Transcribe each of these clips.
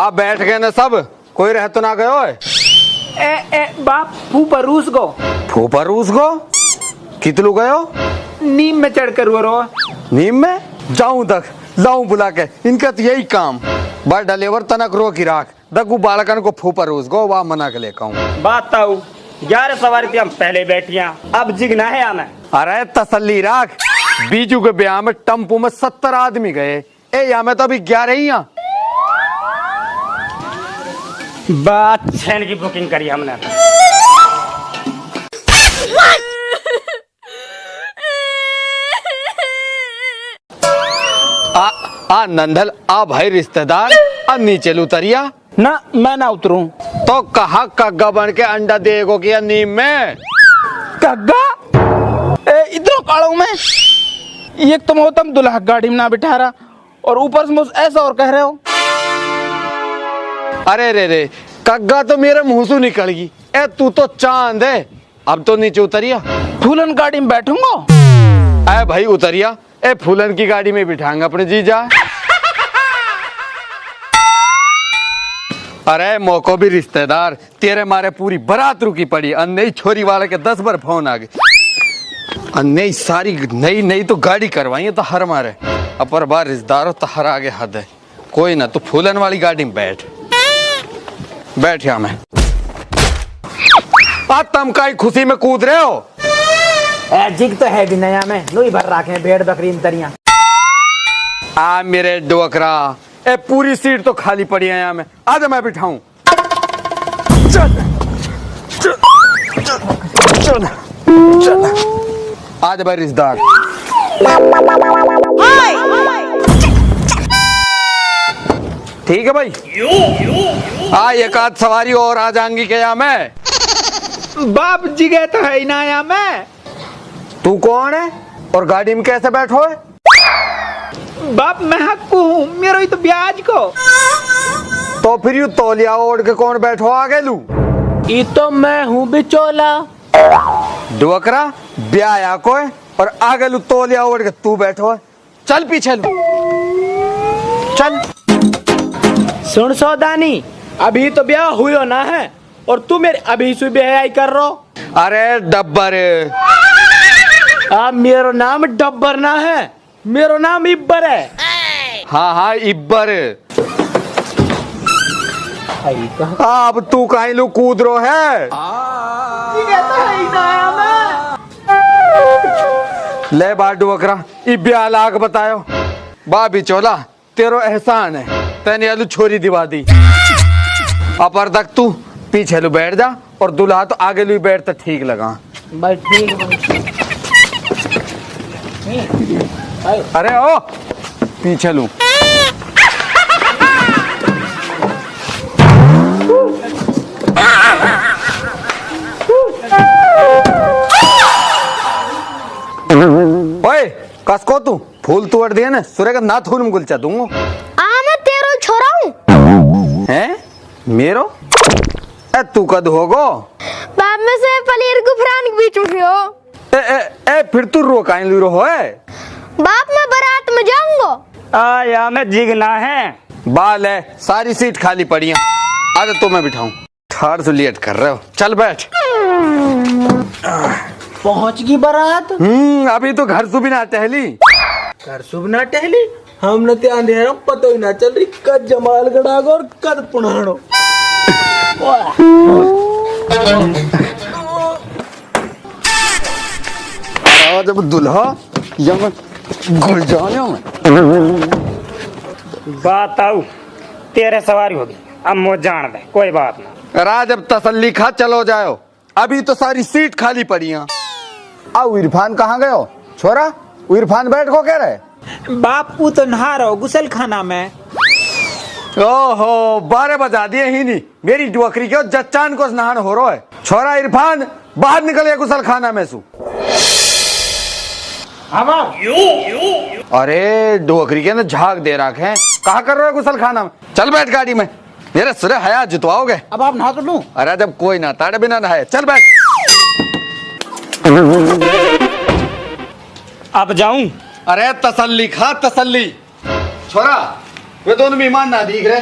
आप बैठ गए ना सब, कोई रह तो ना गयो है? बाप फूफा रूस गो। फूफा रूस गो? कितलू गयो? नीम में चढ़कर रो। नीम में जाऊं तक लाऊं बुला के, इनका तो यही काम। बा डलेवर तनक रो की राख दगू बालकन को फूफा रूस गो, वाह मना के लेकर आऊं। बात ताऊ 11 सवारी थी, हम पहले बैठिया, अब जिगना है हमें। अरे तसल्ली राख, बीजू के ब्याह में टम्पू में 70 आदमी गए, या में तो अभी 11 ही। बात छेन की बुकिंग करी हमने। आ नंदल आ भाई रिश्तेदार, आ नीचे उतरिया ना मैं ना उतरूं। तो कहा कग्गा बन के अंडा देगो कि नीम में? कग्गा इधर काड़ो में एक तो मैं तुम दुल्हा गाड़ी में ना बिठा रहा और ऊपर से मुझे ऐसा और कह रहे हो। अरे रे कग्गा तो मेरे मुंह से निकल गई। ए तू तो चांद है, अब तो नीचे उतरिया। फूलन गाड़ी में बैठूंगा। अरे भाई उतरिया, ए फूलन की गाड़ी में बिठाएंगे अपने जीजा। अरे मौको भी रिश्तेदार, तेरे मारे पूरी बारात रुकी पड़ी। नई छोरी वाले के 10 बार फोन आ गए, नई सारी नई तो गाड़ी करवाई तो हर मारे। अपर बार रिश्तेदारों तो हर आगे हद है। कोई ना, तू फूलन वाली गाड़ी में बैठ यहाँ में। तुम काई खुशी में कूद रहे हो? जिग तो है भी नया में लोई भर रखे भेड़ बकरी तरिया। आ मेरे डोकरा, ए पूरी सीट तो खाली पड़ी है यहाँ में, आज मैं बिठाऊं। चल चल चल चल, आज भाई रिश्तेदार। ठीक है भाई, एक आध सवारी और आ जाएंगी क्या यहाँ में? बाप जी गए तो है ना यहाँ में। तू कौन है और गाड़ी में कैसे बैठो है? बाप मैं हक्कू हूँ, मेरा ही तो ब्याज को। तो फिर यू तौलिया ओढ़ के कौन बैठो आगे लू? ये तो मैं हूँ बिचौला। डोकरा ब्याया को है और आगे लू तौलिया ओढ़ के तू बैठो है। चल पीछे लू, चल। सुन सौदानी, अभी तो ब्याह हुआ ना है और तू मेरे अभी से ब्याह कर रो। अरे डब्बर, मेरा नाम डब्बर ना है, मेरा नाम इब्बर है। हाँ इब्बर। अब तू कहीं लू कूद रो है? ले बा डोकरा, इब्या लाग बतायो। बा बिचौला तेरो एहसान है, तेने आलू छोरी दिवा दी। अपर तक तू पीछे लू बैठ जा और दुल्हा तो आगे लू बैठ तो ठीक लगा। अरे ओ पीछे लू। ओए कसको तू फूल तोड़ दिया ना, सूर्य का ना थून में गुलचा दूंगा। मैं तेरो छोरा हूँ। हैं मेरो? ए तू कद होगो? बाप में से पलीर गुफरान के बीच में हो। ए फिर तू रो काहे लू रो है? बाप मैं बारात में जाऊंगा। यहाँ में जिगना है। बाल है, सारी सीट खाली पड़ी है, आज तो मैं बिठाऊं। ठाड़ से लेट कर रहे हो, चल बैठ। पहुंच गई बारात। अभी तो घर से भी ना टहली। घर शुभ ना टहली, हमने ते अंधेरा पता ही ना चल रही कद जमाल गड़ागो और कद पुनाणो। जब दुल्हा यहाँ घुल जाने में। बात आऊ तेरे सवारी होगी, अब मुझे जान दे, कोई बात ना। राज अब तसल्ली खा चलो जाओ, अभी तो सारी सीट खाली पड़ी है। इरफान कहाँ गयो छोरा? इरफान बैठ को कह रहे? बापू तो नहा रहो गुसल खाना में। ओहो 12 बजा दिए ही नहीं, मेरी डोकरी के जच्चान को स्नान हो रहा है। छोरा इरफान बाहर निकल गया गुसल खाना में सु। अरे डोकरी के ना झाग दे रखे हैं, कहा कर रहे हो गुसल खाना में? चल बैठ गाड़ी में, मेरे सिरे हया जुतवाओगे। अब आप नहा तो लूं। अरे जब कोई ना ताड़े बिना नहाए, चल बैठ। अब जाऊं? अरे तसल्ली खा तसल्ली। छोरा वे दोनों मेहमान ना दिख रहे।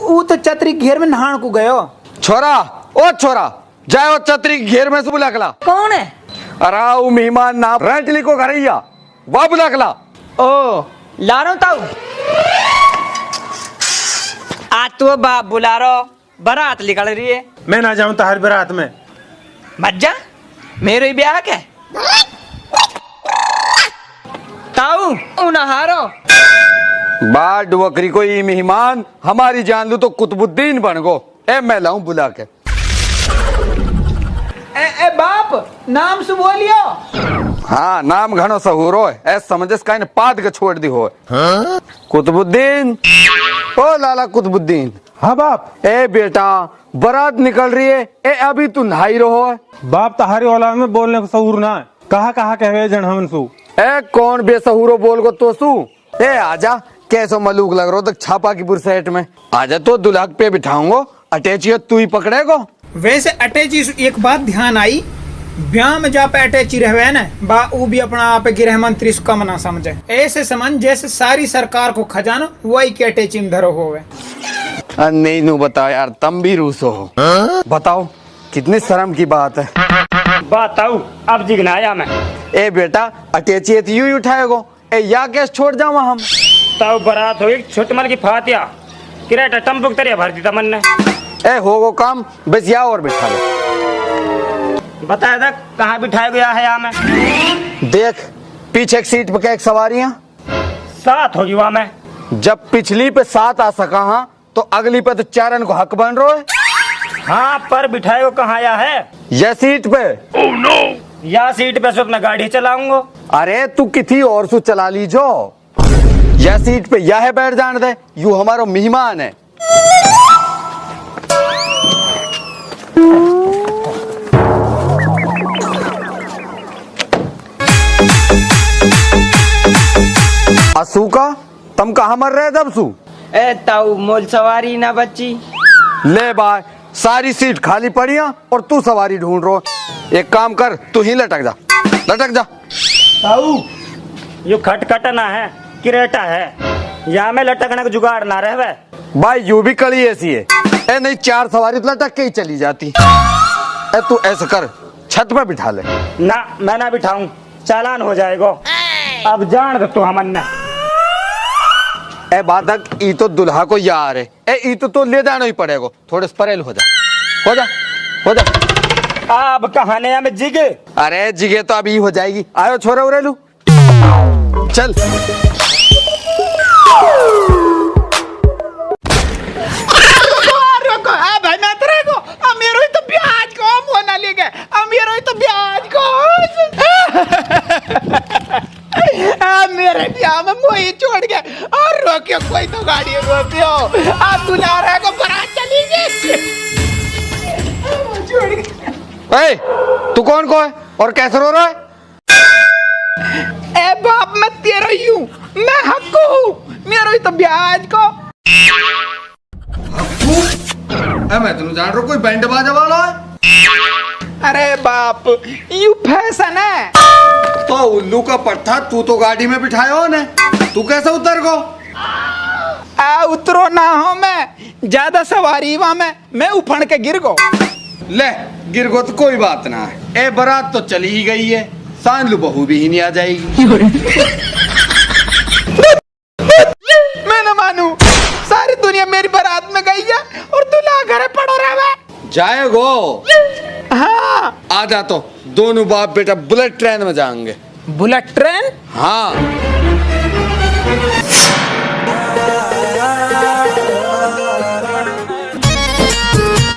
वो तो छतरी घेर में नहान को गयो। छोरा, ओ छोरा, जाओ छतरी घेर में से बुला कला। कौन है? अराउ मेहमान ना रेंटली को घरैया वा बुला कला। ओ ला रहा हूं ताऊ। आज तो बाप बुला रहा, बारात निकल रही है। मैं ना जाऊं तुम्हारी बारात में। मत जा, मेरे ही ब्याह के ताऊ नहारो। बाद बकरी कोई मेहमान हमारी जान लू तो कुतुबुद्दीन बन गो। ए मैं लाऊं बुला के। ए बाप नाम से बोलियो। हाँ नाम घनो सहूरो है, ऐस समझस का पाद के छोड़ दी हो। कुतुबुद्दीन, ओ लाला कुतुबुद्दीन। हाँ बाप। ए बेटा बारात निकल रही है, ए अभी तू नहाई रहो है। बाप तहारी औलाद में बोलने को सहूर ना है। कहा कहे जन हमन सु। ए कौन बेसहूरो बोल गो तो सू। ए आजा, कैसो मलूक लग रहा तक छापा की बुरसेट में। आजा तो दुल्हक पे बिठाऊंगो, अटैची तू ही पकड़ेगो। वैसे अटैची एक बात ध्यान आई, ब्याह में जा पे अटैची रहवे ना बा वो भी अपना आप गृह मंत्री से कम ना समझे। ऐसे समझ जैसे सारी सरकार को खजाना वही के अटैची में धरो होवे। नहीं नू बताओ यार, तुम भी रूसो हो। बताओ कितनी शर्म की बात है। बताऊ अब जिगनाया मैं। ए बेटा अटैची है तो यूं ही उठाएगो। ए या कैसे छोड़ जाओ हम। तब बारात हो छोटे मल की फातिया किराया टम्पुक तरिया भर दी तमन ने। ए होगो काम, बस या और बिठा लो। बताया था कहाँ बिठाए गया है यहाँ में। देख पीछे एक सीट पे एक सवारियां साथ होगी वहाँ में। जब पिछली पे 7 आ सका हाँ तो अगली पे तो 4 को हक बन रहा है। हाँ पर बिठाए को कहाँ आया है। यह सीट पे। या सीट पे से अपना गाड़ी चलाऊंगा। अरे तू किसी और सु चला लीजो। यह सीट पे यह है बैठ जाने दे, यू हमारा मेहमान है। असू का तुम कहा मर रहे जब सू। ए ताऊ मोल सवारी ना बच्ची। ले बाय, सारी सीट खाली पड़िया और तू सवारी ढूंढ रो। एक काम कर, तू ही लटक जा, लटक जा। ताऊ यो खटखटना है किरेटा है, यहाँ में लटकने का जुगाड़ ना रहे। भाई यू भी कड़ी ऐसी है। ए नहीं 4 सवारी तो लटक के ही चली जाती। ए तू ऐसा कर, छत पे बिठा ले। ना मैं ना बिठाऊं, चालान हो जाएगा। अब जान दे तू हमन ने। ए बाधक ई तो दुल्हा को यार है। ए ई तो ले जाना ही पड़ेगा। थोड़े स्परेल हो जा, हो जा, हो जा। अब कहानी में जिगे। अरे जिगे तो अभी हो जाएगी। आयो छोरे उरेलू चल। भाई मैं तो रहेगो, अब मेरो ही तो ब्याज को हम होना ले गए, अब मेरो ही तो ब्याज को। मेरे ब्याह में मोही छोड़ गया और रोकियो कोई तो गाड़ी रोकियो। अब दुल्हा रहेगा बारात चली गई छोड़ गया। ए तू कौन को है और कैसे रो रहा है। ए बाप मैं तेरा ही हूँ, मैं हक्कू हूँ, मेरा ही तो ब्याज को। मैं तुम जान रहा कोई बैंड बाजा वाला है। अरे बाप यू फैशन है। तो उल्लू का पट्टा तू तो गाड़ी में बिठाया हो ने, तू कैसे उतर गो। उतरो ना हो, मैं ज्यादा सवारी वहां में मैं उफड़ के गिर गो। ले गिर गो तो कोई बात ना है। ए बारात तो चली ही गई है, सांलू बहू भी ही नहीं आ जाएगी। मैं न मानू, सारी दुनिया मेरी बारात में गई है और दूल्हा घरे पड़ो रहे। जाएगो हाँ आ जा, तो दोनों बाप बेटा बुलेट ट्रेन में जाएंगे। Bullet train. हाँ